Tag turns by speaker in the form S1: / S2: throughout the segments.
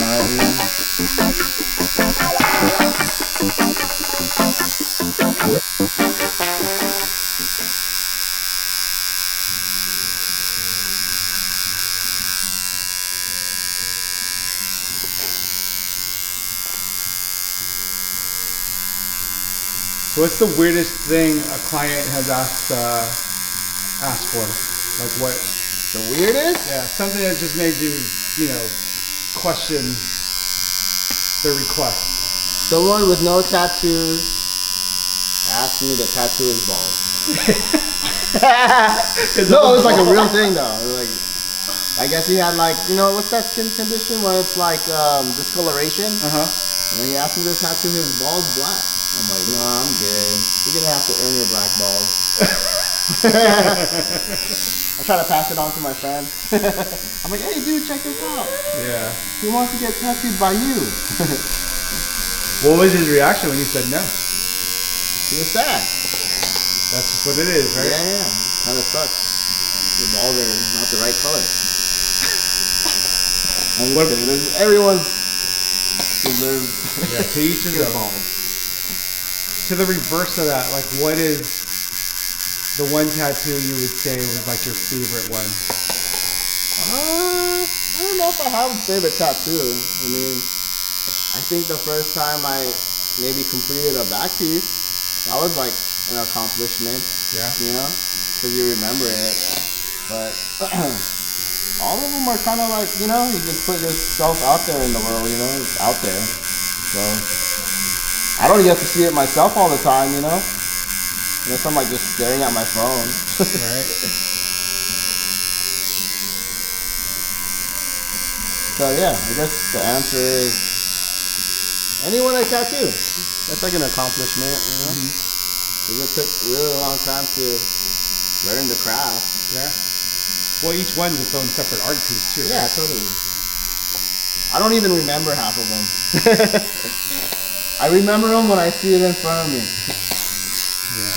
S1: right, man.
S2: What's the weirdest thing a client has asked for? Like what?
S1: The weirdest?
S2: Yeah, something that just made you, question the request.
S1: Someone with no tattoos asked me to tattoo his balls. No, it was like a real thing though. Like, I guess he had like, what's that skin condition where it's like discoloration? And then he asked me to tattoo his balls black. I'm like, no, I'm good. You're gonna have to earn your black balls. I try to pass it on to my friend. I'm like, hey dude, check this out.
S2: Yeah.
S1: He wants to get tattooed by you.
S2: What was his reaction when you said no?
S1: He was sad.
S2: That's just what it is, right?
S1: Yeah. Kind of sucks. Your balls are not the right color. I'm just kidding. Everyone deserves
S2: to each his own.
S1: balls.
S2: To the reverse of that, like what is the one tattoo you would say was like your favorite one?
S1: I don't know if I have a favorite tattoo. I mean, I think the first time I maybe completed a back piece, that was like an accomplishment.
S2: Yeah.
S1: Because you remember it. But all of them are kind of like, you just put yourself out there in the world, it's out there. So I don't get to see it myself all the time, unless I'm like just staring at my phone.
S2: Right.
S1: So yeah, I guess the answer is anyone I tattoo. That's like an accomplishment, Because it took a really long time to learn the craft.
S2: Yeah. Well, each one's its own separate art piece too.
S1: Yeah,
S2: right?
S1: totally. I don't even remember half of them. I remember them when I see it in front of me.
S2: Yeah.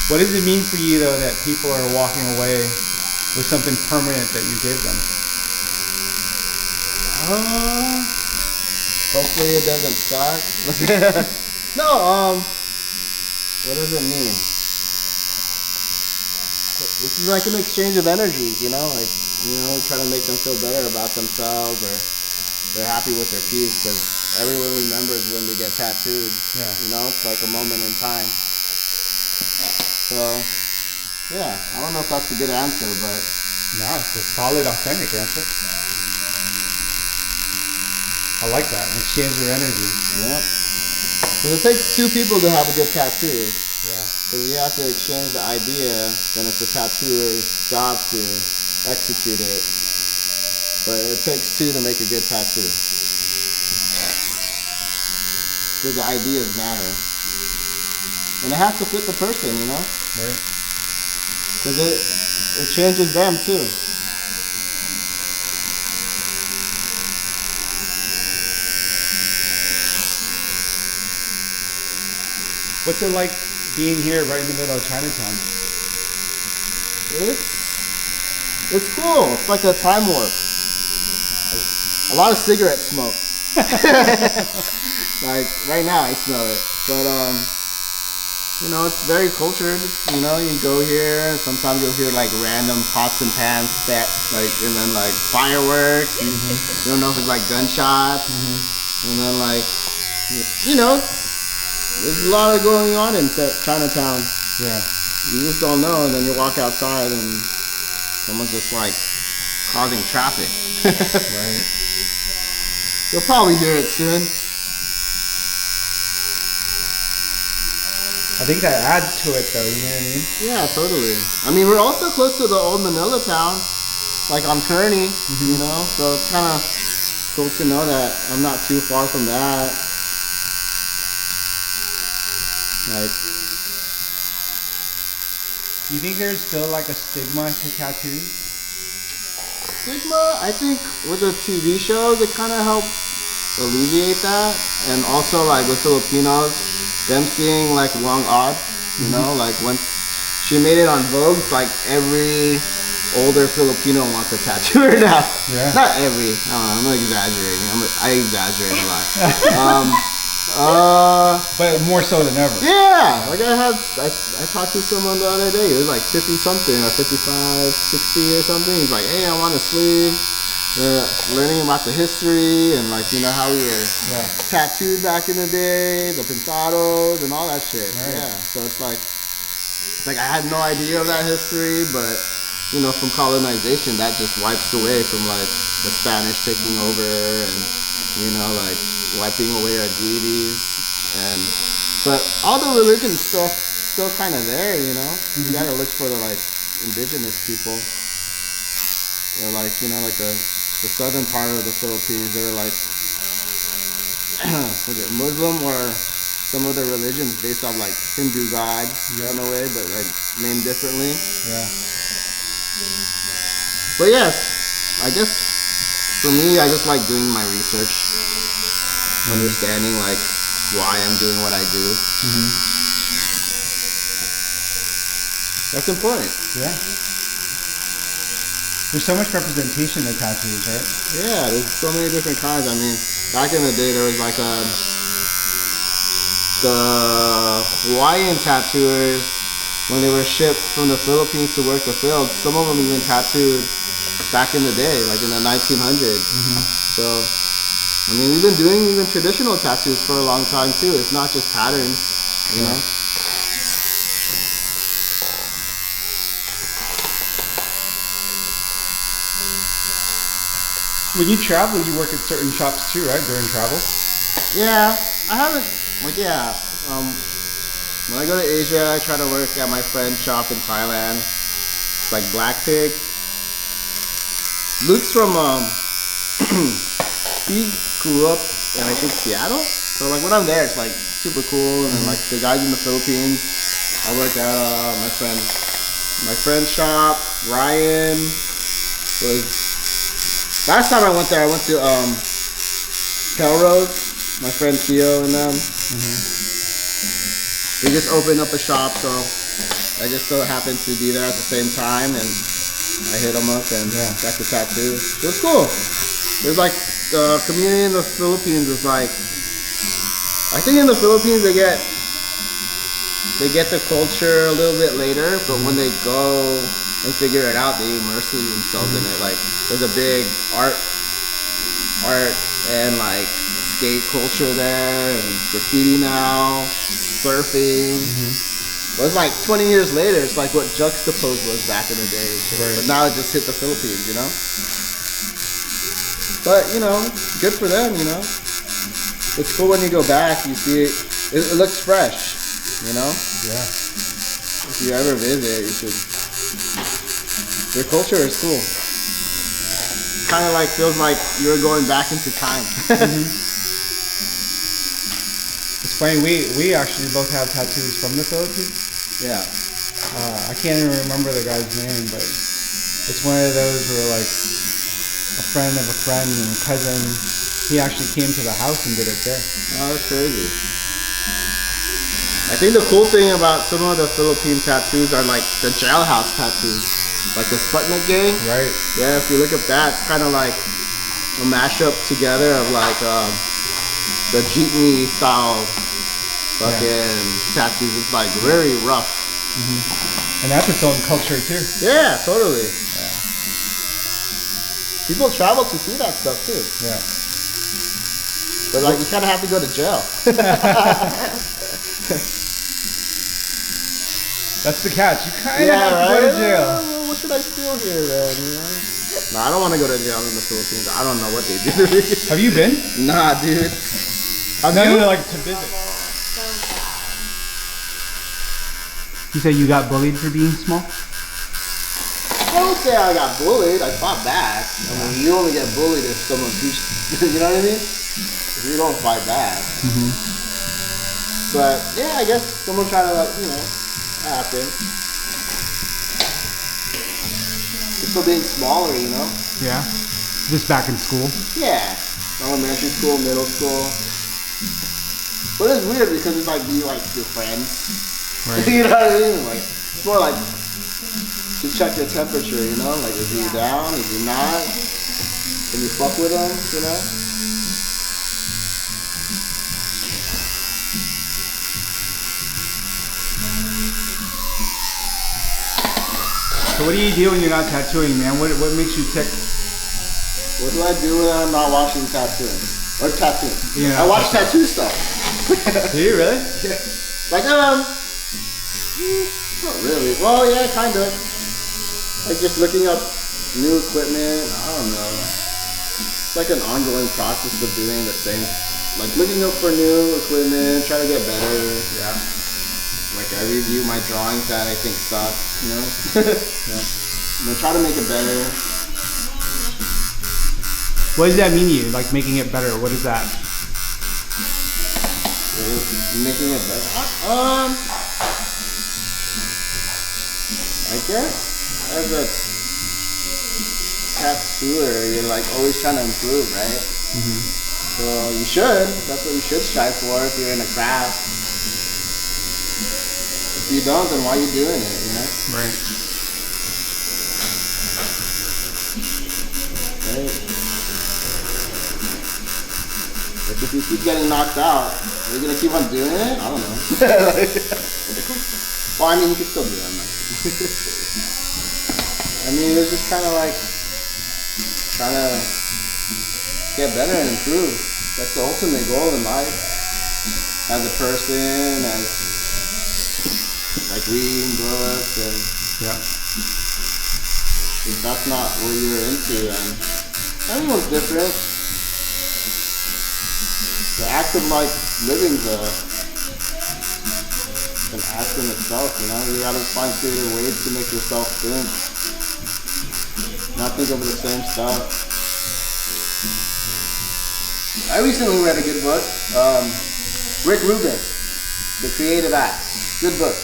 S2: What does it mean for you though that people are walking away with something permanent that you gave them?
S1: Hopefully it doesn't suck. No, what does it mean? This is like an exchange of energies, try to make them feel better about themselves or they're happy with their piece because everyone remembers when they get tattooed.
S2: Yeah.
S1: It's like a moment in time. So, yeah, I don't know if that's a good answer, but...
S2: No, it's a solid, authentic answer. I like that. Exchange your energy.
S1: Yeah. Because it takes two people to have a good tattoo.
S2: Yeah.
S1: Because you have to exchange the idea, then it's the tattooer's job to execute it. But it takes two to make a good tattoo. Because the ideas matter. And it has to fit the person,
S2: Right.
S1: Because it changes them too.
S2: What's it like being here right in the middle of Chinatown?
S1: It's cool. It's like a time warp. A lot of cigarette smoke. Like right now I smell it. But it's very cultured. You go here, sometimes you'll hear like random pots and pans set, and then like fireworks. You don't know if it's like gunshots. And then like, there's a lot of going on in Chinatown.
S2: Yeah.
S1: You just don't know, and then you walk outside and someone's just like causing traffic.
S2: Right.
S1: You'll probably hear it soon.
S2: I think that adds to it though, you know what I mean?
S1: Yeah, totally. I mean, we're also close to the old Manila town, like on Kearney, so it's kind of cool to know that I'm not too far from that. Like,
S2: Do you think there's still like a stigma to tattoos?
S1: stigma, I think with the TV shows, it kind of helped alleviate that. And also like with Filipinos, them seeing like Wang Odd, like when she made it on Vogue, like every older Filipino wants a tattooer now.
S2: Yeah.
S1: Not every. I'm exaggerating. I exaggerate a lot.
S2: But more so than ever.
S1: Yeah, like I talked to someone the other day. He was like 50 something or 55, 60 or something. He's like, hey, I want a sleeve. Learning about the history and like how we were tattooed back in the day, the pintados and all that shit. Right. Yeah, so it's like I had no idea of that history, but from colonization that just wipes away from like the Spanish taking over and like wiping away our deities but all the religion stuff still kind of there. You gotta look for the like indigenous people or like like the southern part of the Philippines. They were like was it Muslim or some of the religions based off like Hindu gods in a way, but like named differently.
S2: Yeah.
S1: But yes, I guess for me, I just like doing my research, understanding like why I'm doing what I do. That's important.
S2: Yeah. There's so much representation in tattoos, right?
S1: Yeah, there's so many different kinds. I mean, back in the day, there was like the Hawaiian tattooers, when they were shipped from the Philippines to work the field, some of them even tattooed back in the day, like in the 1900s. So, I mean, we've been doing even traditional tattoos for a long time too. It's not just patterns, you know?
S2: When you travel, you work at certain shops too, right? During travel?
S1: Yeah, I haven't, when I go to Asia, I try to work at my friend's shop in Thailand. It's like Black Pig. Luke's from, he grew up in, I think, Seattle. So, like, when I'm there, it's, like, super cool. And, like, the guys in the Philippines, I work at my friend's shop. Ryan was... Last time I went there, I went to Pelrose, my friend Keo and them. They just opened up a shop, so I just so happened to be there at the same time, and I hit them up and got the tattoo. It was cool. There's like the community in the Philippines is like, I think in the Philippines they get the culture a little bit later, but when they go and figure it out, they immerse themselves in it. Like, there's a big art and like skate culture there, and graffiti now, surfing. Well, it's like 20 years later, it's like what Juxtaposed was back in the day. Right. But now it just hit the Philippines, you know? But, good for them, It's cool when you go back, you see it looks fresh,
S2: Yeah.
S1: If you ever visit, you should. Their culture is cool. Kind of like feels like you're going back into time.
S2: It's funny. We actually both have tattoos from the Philippines.
S1: Yeah.
S2: I can't even remember the guy's name, but it's one of those where like a friend of a friend and a cousin, he actually came to the house and did it there.
S1: Oh, that's crazy. I think the cool thing about some of the Philippine tattoos are like the jailhouse tattoos. Like the Sputnik gang.
S2: Right.
S1: Yeah, if you look at that, it's kind of like a mashup together of like the jeepney style fucking tattoos. It's like very rough.
S2: And that's its own culture too.
S1: Yeah, totally.
S2: Yeah.
S1: People travel to see that stuff too.
S2: Yeah.
S1: But like, you kind of have to go to jail.
S2: That's the catch. You kind of have to go to jail.
S1: Well, what should I steal here then? No, I don't want to go to jail in the Philippines. I don't know what they do.
S2: Have you been?
S1: Nah, dude.
S2: No, like to visit. You say you got bullied for being small?
S1: I don't say I got bullied. I fought back. I mean, you only get bullied if someone teaches. You know what I mean? If you don't fight back. But yeah, I guess someone tried to happen. Just for being smaller,
S2: Yeah. Just back in school.
S1: Yeah. Elementary school, middle school. But it's weird because it's like be like your friends.
S2: Right.
S1: You know what I mean? Like, it's more like to check your temperature, you know? Like, is he down? Is he not? Can you fuck with him, you know?
S2: So what do you do when you're not tattooing, man? What makes you tick?
S1: What do I do when I'm not watching tattooing? Or tattooing?
S2: Yeah.
S1: I watch tattoo stuff.
S2: Do you really?
S1: Yeah. Like, not really. Well, yeah, kind of. Like, just looking up new equipment. I don't know. It's like an ongoing process of doing the same. Like, looking up for new equipment, trying to get better.
S2: Yeah.
S1: Like, I review my drawings that I think suck, you know?
S2: Yeah.
S1: And then try to make it better.
S2: What does that mean to you? Like making it better? What is that?
S1: Making it better. I guess as a tattooer, you're like always trying to improve, right?
S2: Mm-hmm.
S1: So you should. That's what you should strive for if you're in a craft. If you don't, then why are you doing it? You know?
S2: Right.
S1: Right. Like if you keep getting knocked out, are you gonna keep on doing it? I don't know. Well, I mean, you can still do it. I mean, it's just kind of like trying to get better and improve. That's the ultimate goal in life. As a person, as like reading books, and if that's not what you're into, and everyone's different. The act of like living's an act in itself, you know? You gotta find creative ways to make yourself think. Not think of the same stuff. I recently read a good book. Rick Rubin, The Creative Act. Good book.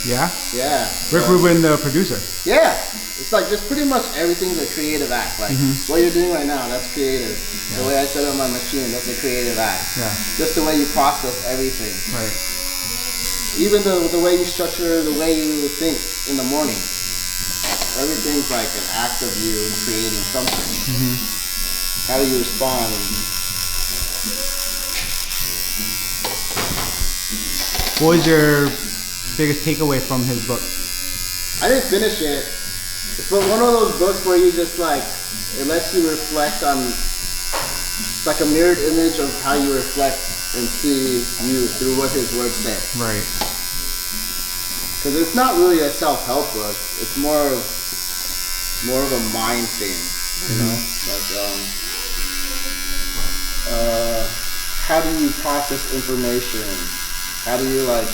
S2: Yeah?
S1: Yeah.
S2: Rick Rubin, the producer.
S1: Yeah. It's like just pretty much everything's a creative act. Like what you're doing right now, that's creative. The way I set up my machine, that's a creative act.
S2: Yeah.
S1: Just the way you process everything.
S2: Right.
S1: Even the way you structure, the way you think in the morning. Everything's like an act of you creating something.
S2: Mm-hmm.
S1: How do you respond?
S2: What was your biggest takeaway from his book?
S1: I didn't finish it. It's one of those books where you just like, it lets you reflect on, it's like a mirrored image of how you reflect and see you through what his words say.
S2: Right.
S1: Because it's not really a self-help book. It's more of a mind thing, you know? Like, how do you process information? How do you like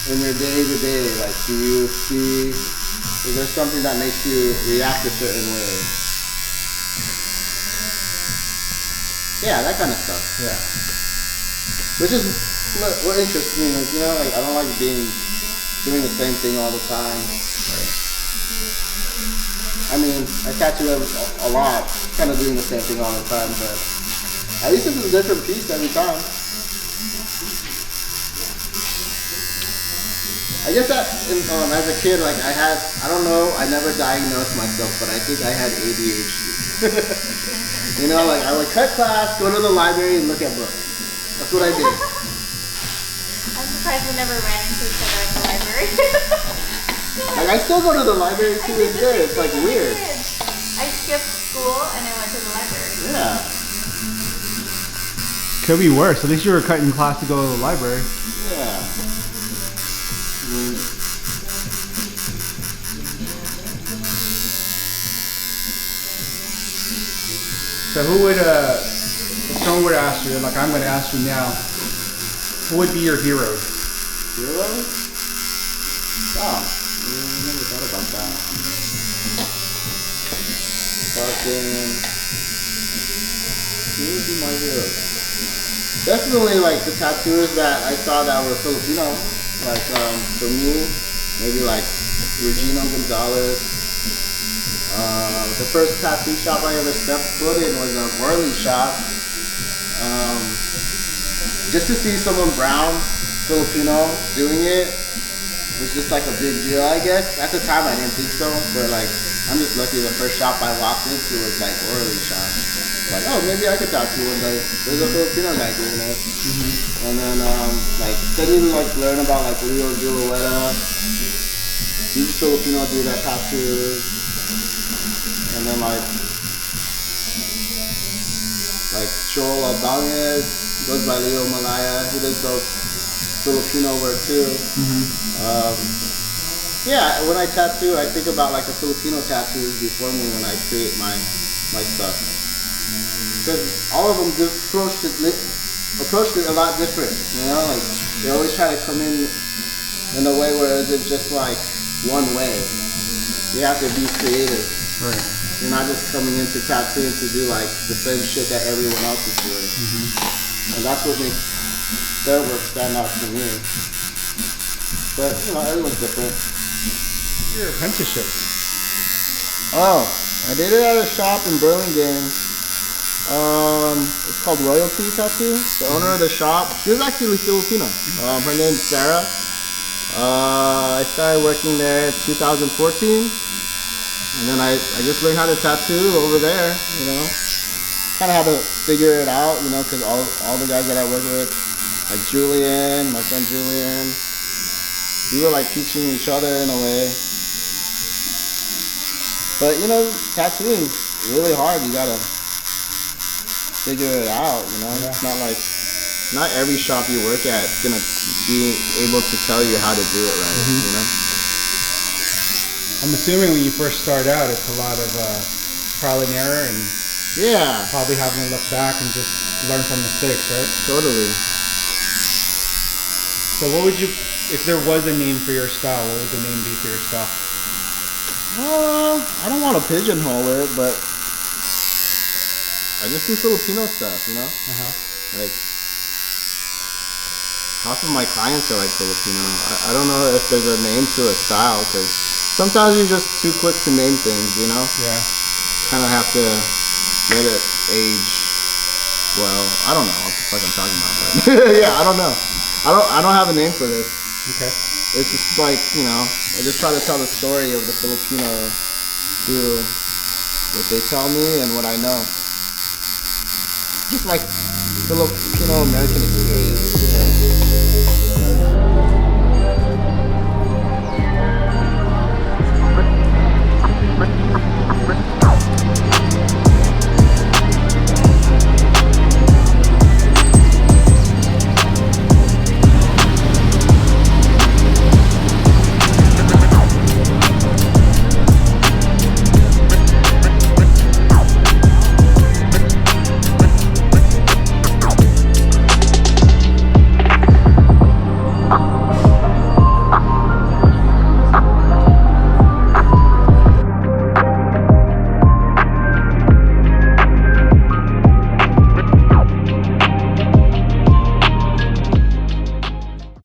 S1: in your day-to-day, like, do you see, is there something that makes you react a certain way? Yeah, that kind of stuff.
S2: Yeah.
S1: Which is what interests me, is, you know, like, I don't like doing the same thing all the time.
S2: Right.
S1: I mean, I tattoo a lot, kind of doing the same thing all the time, but at least it's a different piece every time. I guess that as a kid, like I don't know, I never diagnosed myself, but I think I had ADHD. You know, like I would cut class, go to the library, and look at books. That's what I did.
S3: I'm surprised we never ran into each other at the library.
S1: Like I still go to the library to this day. It's like weird.
S3: I skipped school and I went to the library.
S1: Yeah.
S2: Could be worse. At least you were cutting class to go to the library.
S1: Yeah.
S2: So who would, if someone were to ask you, like I'm going to ask you now, who would be your hero?
S1: Hero? Oh, I never thought about that. Fucking. Who would be my hero? Definitely like the tattooers that I saw that were Filipino. Like for me, maybe like Regino Gonzalez. The first tattoo shop I ever stepped foot in was a Whirly shop. Just to see someone brown, Filipino, doing it, was just like a big deal, I guess. At the time, I didn't think so, but like, I'm just lucky the first shop I walked into was like Orly shop. Like, oh, maybe I could tattoo one day. There's a Filipino guy doing it. And then, like, studying to like learn about like Leo Gilueta. He's a Filipino dude that tattoos. And then like Joel Albanez goes by Leo Malaya. He does those Filipino work too. Yeah, when I tattoo, I think about like the Filipino tattoos before me when I create my stuff. Because all of them approached it a lot different. You know, like they always try to come in a way where it's just like one way. You have to be creative.
S2: Right.
S1: You're not just coming into tattooing to do like the same shit that everyone else is doing. And that's what makes their work stand out to me. But you know, everyone's different.
S2: Your apprenticeship.
S1: Oh, I did it at a shop in Burlingame. It's called Royalty Tattoo. The owner of the shop, she was actually Filipino. Her name's Sarah. I started working there in 2014. And then I just learned how to tattoo over there, you know. Kind of had to figure it out, you know, because all the guys that I work with, like Julian, my friend Julian, we were like teaching each other in a way. But, you know, tattooing is really hard. You gotta figure it out, you know.
S2: Yeah.
S1: It's not like, not every shop you work at is gonna be able to tell you how to do it right, you know.
S2: I'm assuming when you first start out, it's a lot of trial and error and
S1: Yeah,
S2: probably having to look back and just learn from mistakes, right?
S1: totally.
S2: So what would you, if there was a name for your style, what would the name be for your style?
S1: I don't want to pigeonhole it, but I just do Filipino stuff, you know? Like, half of my clients are like Filipino. I don't know if there's a name to a style, because sometimes you're just too quick to name things, you know?
S2: Yeah.
S1: Kind of have to let it age. Well, I don't know what the fuck I'm talking about, but yeah, I don't know. I don't have a name for this.
S2: Okay.
S1: It's just like, you know, I just try to tell the story of the Filipino through what they tell me and what I know. Just like Filipino American experience. You know?